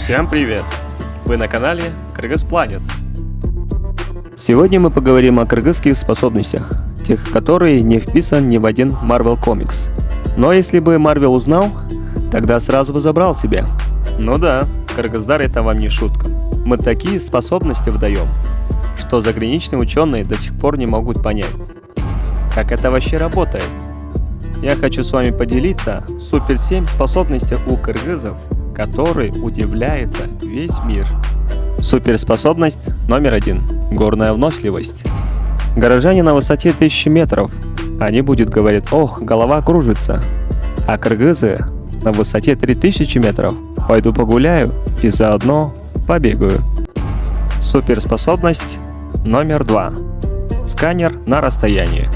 Всем привет! Вы на канале Кыргыз Planet. Сегодня мы поговорим о кыргызских способностях, тех, которые не вписан ни в один Marvel Comics. Но если бы Marvel узнал, тогда сразу бы забрал тебя. Ну да, Кыргыздар — это вам не шутка. Мы такие способности выдаем, что заграничные ученые до сих пор не могут понять, как это вообще работает. Я хочу с вами поделиться супер 7 способностей у кыргызов, который удивляется весь мир. Суперспособность номер 1. Горная выносливость. Горожане на высоте 1000 метров. Они будут говорить: ох, голова кружится. А кыргызы на высоте 3000 метров. Пойду погуляю и заодно побегаю. Суперспособность номер 2. Сканер на расстоянии.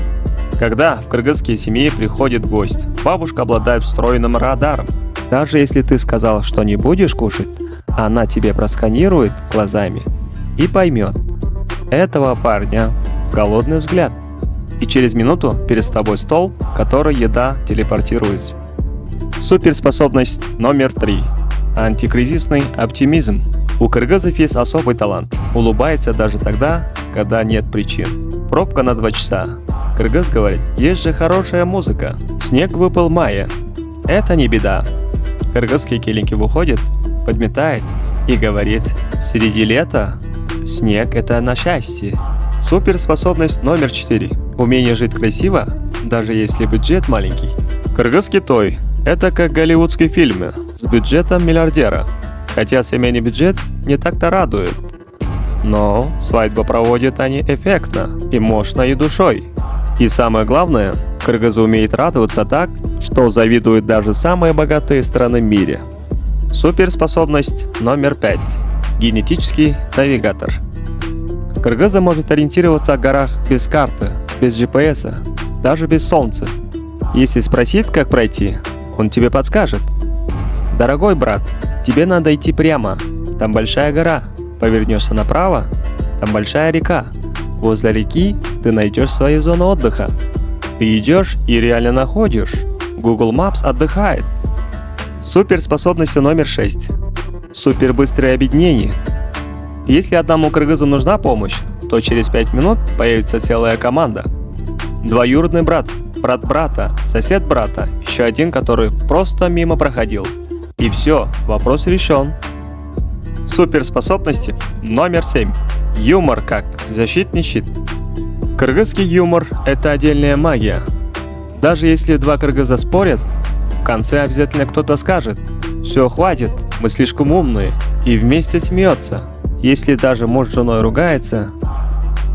Когда в кыргызские семьи приходит гость, бабушка обладает встроенным радаром. Даже если ты сказал, что не будешь кушать, она тебе просканирует глазами и поймет: этого парня голодный взгляд. И через минуту перед тобой стол, в который еда телепортируется. Суперспособность номер 3. Антикризисный оптимизм. У кыргызов есть особый талант. Улыбается даже тогда, когда нет причин. Пробка на 2 часа. Кыргыз говорит: есть же хорошая музыка. Снег выпал в мае. Это не беда. Кыргызские келинки выходит, подметает и говорит: среди лета снег — это на счастье. Суперспособность номер 4. Умение жить красиво, даже если бюджет маленький. Кыргызский той — это как голливудские фильмы с бюджетом миллиардера. Хотя семейный бюджет не так-то радует. Но свадьбу проводят они эффектно, и мощно, и душой. И самое главное, кыргызы умеют радоваться так, что завидуют даже самые богатые страны в мире. Суперспособность номер 5. Генетический навигатор. Кыргызы может ориентироваться в горах без карты, без GPS, даже без солнца. Если спросить, как пройти, он тебе подскажет. Дорогой брат, тебе надо идти прямо, там большая гора. Повернешься направо, там большая река. Возле реки ты найдешь свою зону отдыха. Ты идешь и реально находишь. Google Maps отдыхает. Суперспособность номер 6. Супербыстрое объединение. Если одному кыргызу нужна помощь, то через 5 минут появится целая команда. Двоюродный брат, брат брата, сосед брата, еще один, который просто мимо проходил. И все, вопрос решен. Суперспособности номер 7. Юмор как защитный щит. Кыргызский юмор — это отдельная магия. Даже если два кыргыза спорят, в конце обязательно кто-то скажет: все, хватит, мы слишком умные, и вместе смеется. Если даже муж с женой ругается,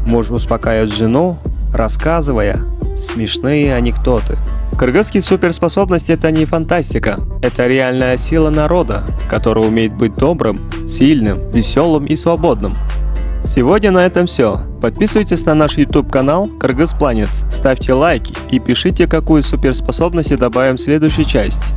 муж успокаивает жену, рассказывая смешные анекдоты. Кыргызские суперспособности — это не фантастика, это реальная сила народа, который умеет быть добрым, сильным, веселым и свободным. Сегодня на этом все. Подписывайтесь на наш YouTube канал Кыргыз Planet, ставьте лайки и пишите, какую суперспособность добавим в следующую часть.